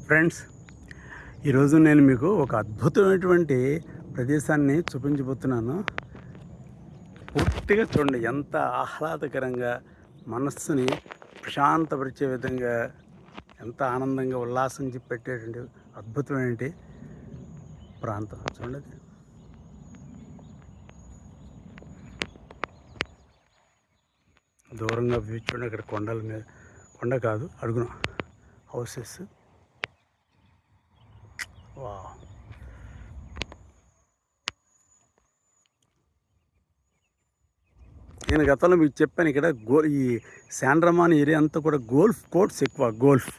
Friends, ఈరోజు నేను మీకు ఒక అద్భుతమైనటువంటి ప్రదేశాన్ని చూపించబోతున్నాను. పూర్తిగా చూడండి, ఎంత ఆహ్లాదకరంగా మనస్సుని ప్రశాంతపరిచే విధంగా, ఎంత ఆనందంగా ఉల్లాసం పెట్టేటువంటి అద్భుతమైన ప్రాంతం చూడండి. దూరంగా వ్యూ చూడండి. అక్కడ కొండల మీద, కొండ కాదు అడుగున హౌసెస్. వా, నేను గతంలో మీకు చెప్పాను, ఇక్కడ ఈ శాండ్రమాన్ ఏరియా అంతా కూడా గోల్ఫ్ కోర్ట్స్ ఎక్కువ. గోల్ఫ్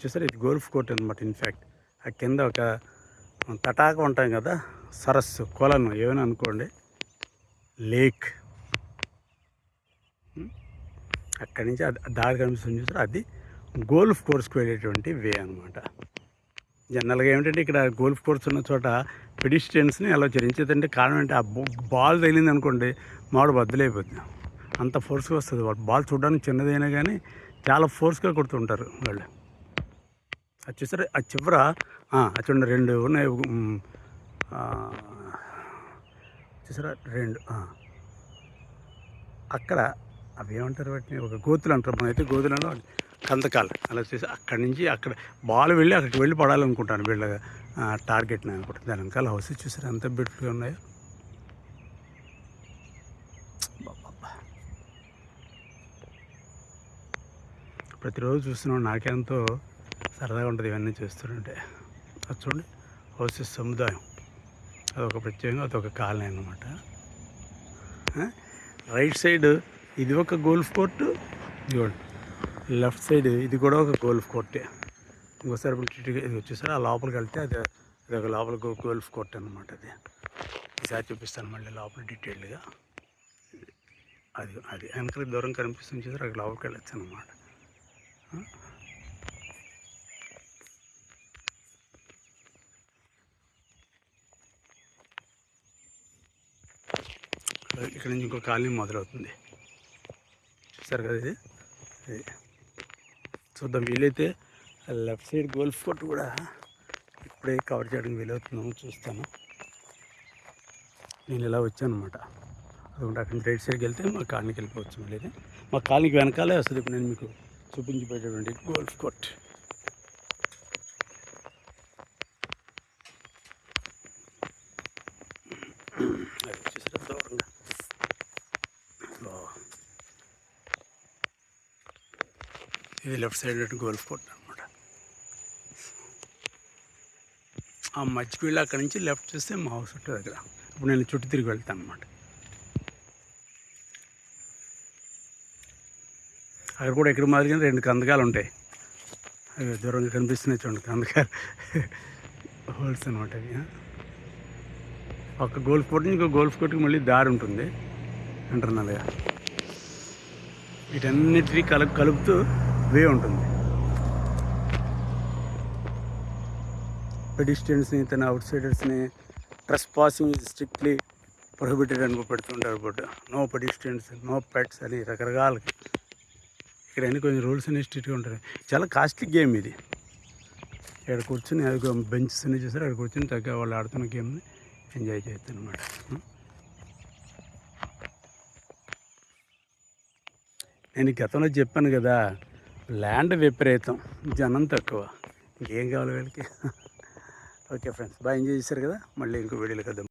చూసారు, ఇది గోల్ఫ్ కోర్ట్ అనమాట. ఇన్ఫ్యాక్ట్ ఆ కింద ఒక తటాక ఉంటాం కదా, సరస్సు, కొలను ఏమైనా అనుకోండి, లేక్. అక్కడి నుంచి దారి కనిపిస్తుంది చూసారు, అది గోల్ఫ్ కోర్స్కి వెళ్ళేటువంటి వే అనమాట. జనరల్గా ఏమిటంటే, ఇక్కడ గోల్ఫ్ కోర్స్ ఉన్న చోట పెడిస్ట్రియన్స్ని అలా చరించేదంటే కారణం ఏంటి, ఆ బాల్ తగిలింది అనుకోండి, మామిడి బద్దలైపోతుంది. అంత ఫోర్స్గా వస్తుంది. వాళ్ళు బాల్ చూడడానికి చిన్నదైనా కానీ చాలా ఫోర్స్గా కొడుతుంటారు వాళ్ళు. అది చూసారా, ఆ చివర చూడండి, రెండు ఉన్నాయి. చూసారా, రెండు అక్కడ అవి ఏమంటారు వాటిని, ఒక గోతులు అంటారు. మనమైతే గోతులను కందకాలు అలా చేసి అక్కడి నుంచి అక్కడ బాల్ వెళ్ళి అక్కడికి వెళ్ళి పడాలనుకుంటాను, వీళ్ళ టార్గెట్ని అనుకుంటాను. దాని వెనకాల హౌసెస్ చూసారు ఎంత బ్యూటిఫుల్గా ఉన్నాయో. ప్రతిరోజు చూస్తున్నాం, నాకెంతో సరదాగా ఉంటుంది ఇవన్నీ చూస్తుంటే. అది చూడండి, హౌసెస్ సముదాయం, అదొక ప్రత్యేకంగా అదొక కాలనీ అన్నమాట. రైట్ సైడ్ ఇది ఒక గోల్ఫ్ కోర్టు, ఇదిగోండి లెఫ్ట్ సైడ్ ఇది కూడా ఒక గోల్ఫ్ కోర్టే. ఇంకోసారి ఇది వచ్చేసరి ఆ లోపలికి వెళ్తే అది ఒక లోపల గోల్ఫ్ కోర్ట్ అనమాట. అది ఈసారి చూపిస్తాను మళ్ళీ లోపల డీటెయిల్డ్గా. అది వెనకాల దూరం కనిపిస్తుంది చూసారు, అక్కడ లోపలికి వెళ్ళచ్చు అనమాట. ఇక్కడ నుంచి ఇంకో కాలనీ మొదలవుతుంది, చూసారు కదా. ఇది చూద్దాం, వీలైతే లెఫ్ట్ సైడ్ గోల్ఫ్ కోర్ట్ కూడా ఇప్పుడే కవర్ చేయడానికి వీలవుతుందేమో చూస్తాను. నేను ఇలా వచ్చాను అనమాట. അതുകൊണ്ട് అక్కడి నుంచి రైట్ సైడ్కి వెళ్తే మా కాలనీకి వెళ్ళిపోవచ్చు. లేదా మా కాలనీకి వెనకాలే వస్తుంది ఇప్పుడు నేను మీకు చూపించిపోయేటటువంటి గోల్ఫ్ కోర్ట్. అది వచ్చేసరికి దూరంగా ఇది లెఫ్ట్ సైడ్ గోల్ఫ్ కోర్ట్ అనమాట. ఆ మధ్యకి వెళ్ళి అక్కడి నుంచి లెఫ్ట్ చూస్తే మా హౌస్ ఉంటుంది దగ్గర. ఇప్పుడు నేను చుట్టూ తిరిగి వెళ్తాను అనమాట. అక్కడ కూడా ఇక్కడ మాదిరిగానే రెండు కందకాలు ఉంటాయి, అవి దూరంగా కనిపిస్తున్నాయి చూడండి, కందకాలు హోల్స్ అనమాట అవి. ఒక గోల్ఫ్ కోర్ట్ నుంచి ఇంకో గోల్ఫ్ కోర్ట్కి మళ్ళీ దారి ఉంటుంది ఇంటర్నల్గా. వీటన్నిటినీ కలుపుతూ వే ఉంటుంది. పెడిస్ట్రియన్స్ని, తన అవుట్ సైడర్స్ని trespassing is strictly prohibited అని పెడుతుంటారు but no pedestrians, no pets అని రకరకాల. ఇక్కడ అన్ని కొంచెం రూల్స్ అన్ని స్ట్రిక్ట్గా ఉంటాయి. చాలా కాస్ట్లీ గేమ్ ఇది. ఇక్కడ కూర్చొని అది బెంచెస్ అన్ని చూసారు, అక్కడ కూర్చొని తగ్గ వాళ్ళు ఆడుతున్న గేమ్ని ఎంజాయ్ చేయొచ్చు అనమాట. నేను గతంలో చెప్పాను కదా, ల్యాండ్ విపరీతం, జనం తక్కువ, ఇంకేం కావాలి వీళ్ళకి. ఓకే ఫ్రెండ్స్, బాగా ఎంజాయ్ చేశారు కదా. మళ్ళీ ఇంకో వీడియోలో కదా.